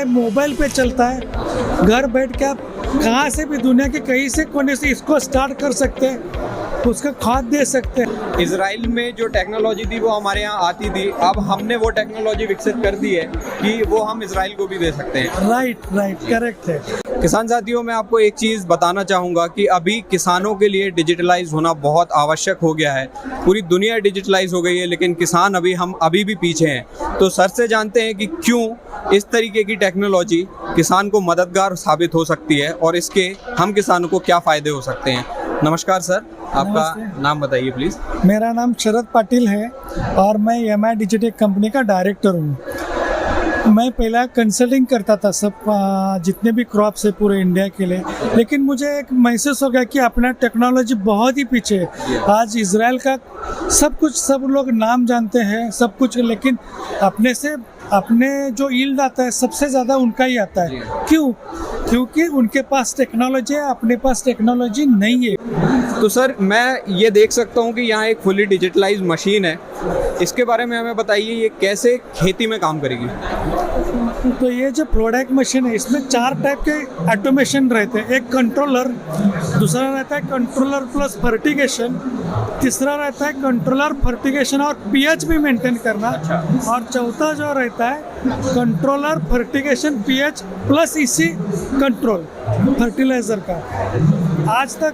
Mobile पे चलता है। घर बैठ के आप कहाँ से भी दुनिया के कहीं से कोने से इसको स्टार्ट कर सकते हैं, उसका खाद दे सकते हैं। इजराइल में जो टेक्नोलॉजी थी वो हमारे यहाँ आती थी, अब हमने वो टेक्नोलॉजी विकसित कर दी है कि वो हम इजराइल को भी दे सकते हैं। राइट, करेक्ट है। किसान साथियों, मैं आपको एक चीज़ बताना चाहूँगा कि अभी किसानों के लिए डिजिटलाइज होना बहुत आवश्यक हो गया है। पूरी दुनिया डिजिटलाइज हो गई है, लेकिन किसान हम अभी भी पीछे हैं। तो सर से जानते हैं कि क्यों इस तरीके की टेक्नोलॉजी किसान को मददगार साबित हो सकती है और इसके हम किसानों को क्या फ़ायदे हो सकते हैं। नमस्कार सर, आपका नाम बताइए प्लीज़। मेरा नाम शरद पाटिल है और मैं EMI डिजिटेक कंपनी का डायरेक्टर हूँ। मैं पहला कंसल्टिंग करता था सब जितने भी क्रॉप्स है पूरे इंडिया के लिए, लेकिन मुझे एक महसूस हो गया कि अपना टेक्नोलॉजी बहुत ही पीछे है। आज इजराइल का सब लोग नाम जानते हैं सब कुछ, लेकिन अपने जो यील्ड आता है सबसे ज़्यादा उनका ही आता है। क्यों? क्योंकि उनके पास टेक्नोलॉजी है, अपने पास टेक्नोलॉजी नहीं है। तो सर, मैं ये देख सकता हूँ कि यहाँ एक फुली डिजिटलाइज मशीन है, इसके बारे में हमें बताइए, ये कैसे खेती में काम करेगी। तो ये जो प्रोडक्ट मशीन है, इसमें 4 टाइप के ऑटोमेशन रहते हैं। एक कंट्रोलर, दूसरा रहता है कंट्रोलर प्लस फर्टिगेशन, तीसरा रहता है कंट्रोलर फर्टिगेशन और पीएच भी मेंटेन करना, और चौथा जो रहता है कंट्रोलर फर्टिगेशन पीएच प्लस इसी कंट्रोल फर्टिलाइजर का। आज तक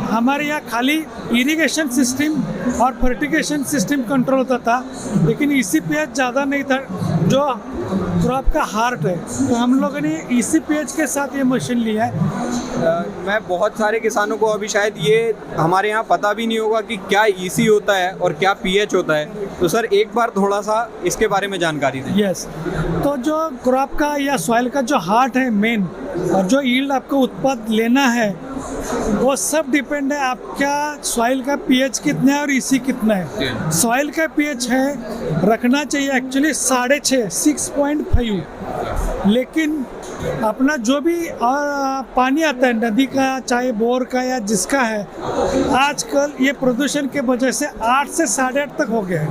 हमारे यहाँ खाली इरिगेशन सिस्टम और फर्टिगेशन सिस्टम कंट्रोल होता था, लेकिन इसी पीएच ज़्यादा नहीं था जो क्रॉप का हार्ट है। तो हम लोगों ने इसी पीएच के साथ ये मशीन लिया है। मैं बहुत सारे किसानों को अभी शायद ये हमारे यहाँ पता भी नहीं होगा कि क्या ईसी होता है और क्या पीएच होता है। तो सर, एक बार थोड़ा सा इसके बारे में जानकारी दें। यस, तो जो क्रॉप का या सॉइल का जो हार्ट है मेन, और जो यील्ड आपको उत्पाद लेना है, वो सब डिपेंड है आपका सॉइल का पीएच कितना है और ईसी कितना है। सॉइल का पीएच है रखना चाहिए एक्चुअली 6.5, लेकिन अपना जो भी पानी आता है नदी का, चाहे बोर का या जिसका है, आजकल ये प्रदूषण के वजह से 8 से 8.5 तक हो गया है।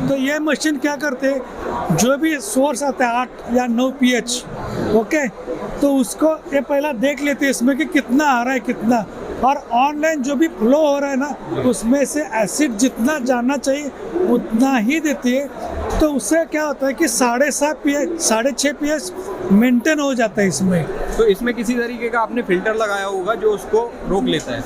तो ये मशीन क्या करते हैं, जो भी सोर्स आता है 8 या 9 पीएच, ओके, तो उसको ये पहला देख लेते हैं इसमें कि कितना आ रहा है कितना, और ऑनलाइन जो भी फ्लो हो रहा है ना, उसमें से एसिड जितना जाना चाहिए उतना ही देती है। तो उससे क्या होता है कि 7.5 पीएच 6.5 पीएच मेंटेन हो जाता है इसमें। तो इसमें किसी तरीके का आपने फिल्टर लगाया होगा जो उसको रोक लेता है।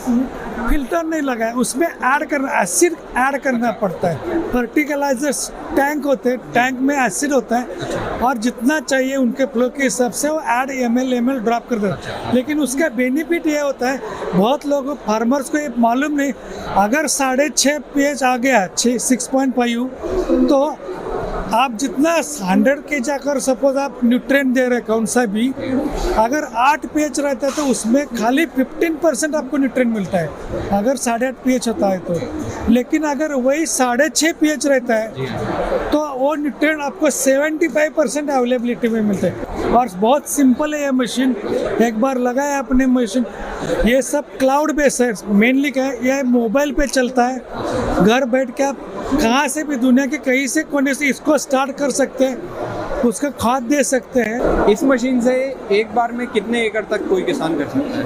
फिल्टर नहीं लगाया, उसमें एसिड ऐड करना पड़ता है। फर्टिलाइजर्स टैंक होते हैं, टैंक में एसिड होता है और जितना चाहिए उनके फ्लो के हिसाब से वो ml ड्रॉप कर देता है। लेकिन उसका बेनिफिट ये होता है, बहुत लोगों फार्मर्स को ये मालूम नहीं, अगर 6.5 पीएच आ गया 6.5, तो आप जितना 100 के जाकर सपोज आप न्यूट्रिएंट दे रहे कौन सा भी, अगर 8 पीएच रहता है तो उसमें खाली 15% आपको न्यूट्रिएंट मिलता है अगर 8.5 पीएच होता है तो। लेकिन अगर वही 6.5 पीएच रहता है तो वो न्यूट्रिएंट आपको 75% अवेलेबिलिटी में मिलता है। और बहुत सिंपल है ये मशीन, एक बार लगाया आपने मशीन। ये सब क्लाउड बेस है, मेनली क्या है, ये मोबाइल पे चलता है। घर बैठ के आप कहाँ से भी दुनिया के कहीं से कोने से इसको स्टार्ट कर सकते हैं, उसका खाद दे सकते हैं। इस मशीन से एक बार में कितने एकड़ तक कोई किसान कर सकता है?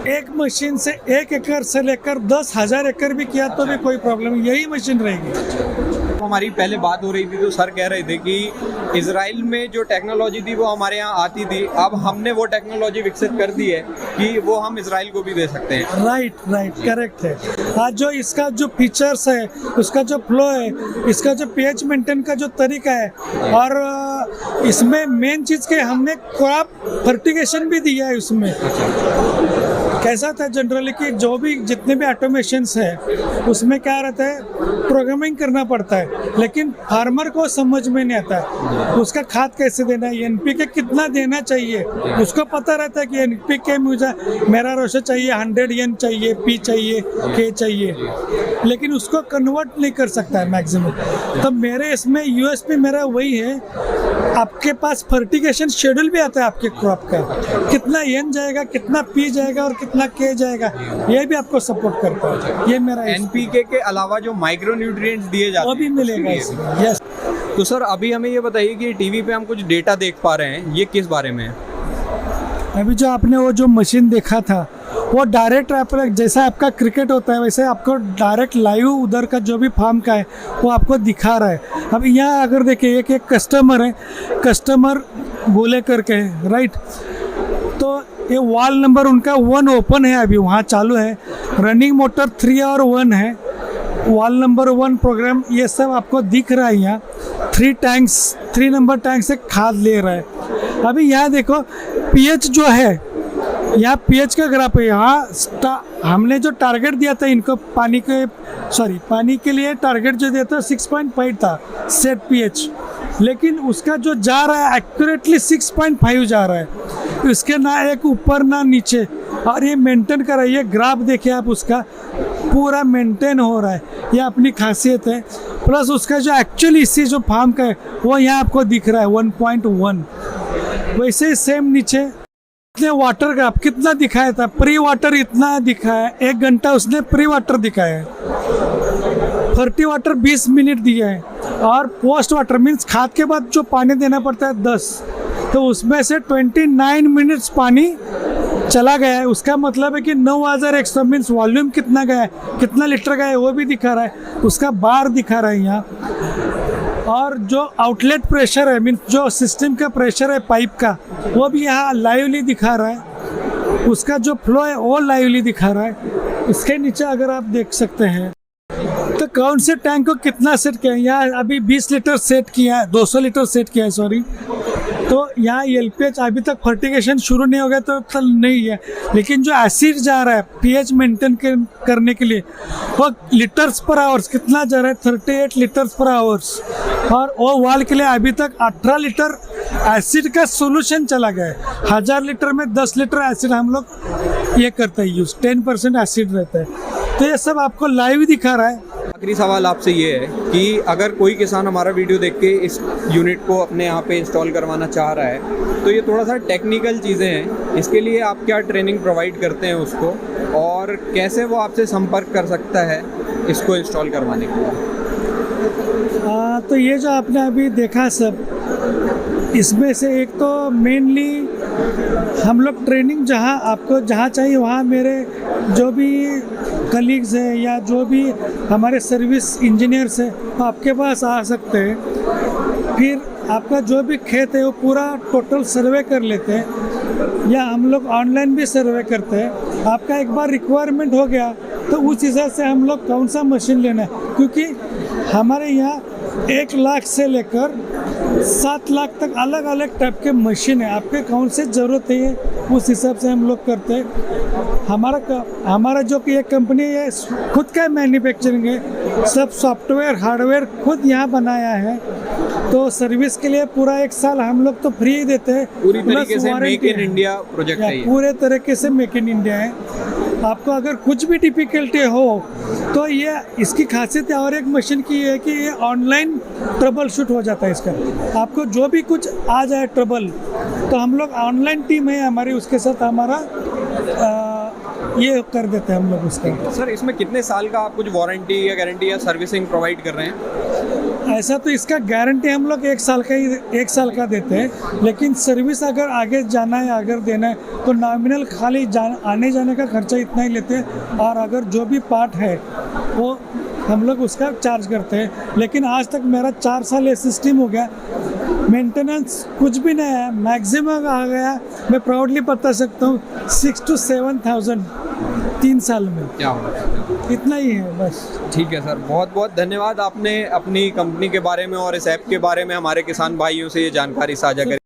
एक मशीन से 1 एकड़ से लेकर 10,000 एकड़ भी किया तो भी कोई प्रॉब्लम नहीं, यही मशीन रहेगी। हमारी पहले बात हो रही थी तो सर कह रहे थे कि इजराइल में जो टेक्नोलॉजी थी वो हमारे यहाँ आती थी, अब हमने वो टेक्नोलॉजी विकसित कर दी है कि वो हम इजराइल को भी दे सकते हैं। राइट, करेक्ट है। आज जो इसका जो फीचर्स है, उसका जो फ्लो है, इसका जो पीएच मेंटेन का जो तरीका है, और इसमें मेन चीज़ के हमने क्रॉप फर्टिगेशन भी दिया है। उसमें कैसा था जनरली कि जो भी जितने भी ऑटोमेशंस है उसमें क्या रहता है, प्रोग्रामिंग करना पड़ता है, लेकिन फार्मर को समझ में नहीं आता है उसका खाद कैसे देना है, एनपीके कितना देना चाहिए। उसको पता रहता है कि एनपीके मुझे मेरा रोशा चाहिए 100 चाहिए, पी चाहिए, के चाहिए, लेकिन उसको कन्वर्ट नहीं कर सकता है मैक्सिमम। तो मेरे इसमें यूएसपी मेरा वही है, आपके पास फर्टिगेशन शेड्यूल भी आता है आपके क्रॉप का, कितना एन जाएगा, कितना पी जाएगा और कितना के जाएगा, ये भी आपको सपोर्ट करता है। ये मेरा एनपीके के अलावा जो माइक्रो न्यूट्रिएंट्स दिए जाते हैं वो भी मिलेगा इसमें। यस, तो सर अभी हमें ये बताइए कि टीवी पे हम कुछ डेटा देख पा रहे हैं, ये किस बारे में है? अभी जो आपने वो जो मशीन देखा था वो डायरेक्ट जैसा आपका क्रिकेट होता है वैसे आपको डायरेक्ट लाइव उधर का जो भी फार्म का है वो आपको दिखा रहा है। अब यहाँ अगर देखिए एक कस्टमर है, कस्टमर बोले करके है, राइट। तो ये वॉल नंबर उनका 1 ओपन है, अभी वहाँ चालू है। रनिंग मोटर 3 और 1 है। वॉल नंबर 1 प्रोग्राम ये सब आपको दिख रहा है। यहाँ 3 नंबर टैंक से खाद ले रहा है। अभी यहाँ देखो पीएच जो है, यहाँ पीएच का ग्राफ है। यहाँ हमने जो टारगेट दिया था इनको पानी के लिए टारगेट जो दिया था 6.5 था सेट पीएच, लेकिन उसका जो जा रहा है एक्यूरेटली 6.5 जा रहा है। इसके ना एक ऊपर ना नीचे, और ये मेंटेन कर रहा है। ये ग्राफ देखिए आप, उसका पूरा मेंटेन हो रहा है। ये अपनी खासियत है। प्लस उसका जो एक्चुअली इसी जो फार्म का है वो यहाँ आपको दिख रहा है 1.1। वैसे ही सेम नीचे इतने वाटर का कितना दिखाया था, प्री वाटर इतना दिखाया, 1 घंटा उसने प्री वाटर दिखाया है। 30 वाटर 20 मिनट दिया है, और पोस्ट वाटर मीन्स खाद के बाद जो पानी देना पड़ता है 10, तो उसमें से 29 मिनट्स पानी चला गया है। उसका मतलब है कि 9100 मीन्स वॉल्यूम कितना गया है, कितना लीटर गया है वो भी दिखा रहा है। उसका बार दिखा रहा है यहाँ, और जो आउटलेट प्रेशर है मीन्स जो सिस्टम का प्रेशर है पाइप का वो भी यहाँ लाइवली दिखा रहा है। उसका जो फ्लो है वो लाइवली दिखा रहा है। इसके नीचे अगर आप देख सकते हैं तो कौन से टैंक को कितना सेट किया है। यहाँ अभी 20 लीटर सेट किया है, 200 लीटर सेट किया है सॉरी। तो यहाँ एलपीएच अभी तक फर्टिगेशन शुरू नहीं हो गया तो नहीं है, लेकिन जो एसिड जा रहा है पीएच मेंटेन करने के लिए वो लीटर्स पर आवर्स कितना जा रहा है, 38 लीटर्स पर आवर्स। और वो वाल के लिए अभी तक 18 लीटर एसिड का सोल्यूशन चला गया है। 1000 लीटर में 10 लीटर एसिड हम लोग ये करते हैं यूज़, 10% एसिड रहता है। तो ये सब आपको लाइव दिखा रहा है। आखिरी सवाल आपसे ये है कि अगर कोई किसान हमारा वीडियो देख के इस यूनिट को अपने यहाँ पे इंस्टॉल करवाना चाह रहा है, तो ये थोड़ा सा टेक्निकल चीज़ें हैं, इसके लिए आप क्या ट्रेनिंग प्रोवाइड करते हैं उसको, और कैसे वो आपसे संपर्क कर सकता है इसको इंस्टॉल करवाने के लिए? तो ये जो आपने अभी देखा सब, इसमें से एक तो मेनली हम लोग ट्रेनिंग जहाँ चाहिए वहाँ मेरे जो भी कलीग्स हैं या जो भी हमारे सर्विस इंजीनियर्स हैं वो आपके पास आ सकते हैं। फिर आपका जो भी खेत है वो पूरा टोटल सर्वे कर लेते हैं, या हम लोग ऑनलाइन भी सर्वे करते हैं। आपका एक बार रिक्वायरमेंट हो गया तो उस हिसाब से हम लोग कौन सा मशीन लेना है, क्योंकि हमारे यहाँ 1 लाख से लेकर 7 लाख तक अलग अलग टाइप के मशीन है। आपके कौन से ज़रूरत है उस हिसाब से हम लोग करते हैं। हमारा जो कि एक कंपनी है खुद का मैन्युफैक्चरिंग है, सब सॉफ्टवेयर हार्डवेयर खुद यहाँ बनाया है। तो सर्विस के लिए पूरा 1 साल हम लोग तो फ्री ही देते हैं। पूरी तरीके से मेक इन इंडिया प्रोजेक्ट है ये। पूरे तरीके से मेक इन इंडिया है। आपको अगर कुछ भी डिफिकल्टी हो तो ये इसकी खासियत है। और एक मशीन की है कि ये ऑनलाइन ट्रबल शूट हो जाता है इसका। आपको जो भी कुछ आ जाए ट्रबल, तो हम लोग ऑनलाइन टीम है हमारी, उसके साथ हमारा ये कर देते हैं हम लोग उसका। सर इसमें कितने साल का आप कुछ वारंटी या गारंटी या सर्विसिंग प्रोवाइड कर रहे हैं? ऐसा तो इसका गारंटी हम लोग 1 साल का देते हैं, लेकिन सर्विस अगर आगे जाना है अगर देना है तो नॉमिनल खाली आने जाने का खर्चा इतना ही लेते हैं, और अगर जो भी पार्ट है वो हम लोग उसका चार्ज करते हैं। लेकिन आज तक मेरा 4 साल ये सिस्टम हो गया, मेंटेनेंस कुछ भी नहीं है, मैक्सिमम आ गया। मैं प्राउडली बता सकता हूँ 6,000 to 7,000 3 साल में। क्या होगा, इतना ही है बस। ठीक है सर, बहुत बहुत धन्यवाद। आपने अपनी कंपनी के बारे में और इस ऐप के बारे में हमारे किसान भाइयों से ये जानकारी साझा करी।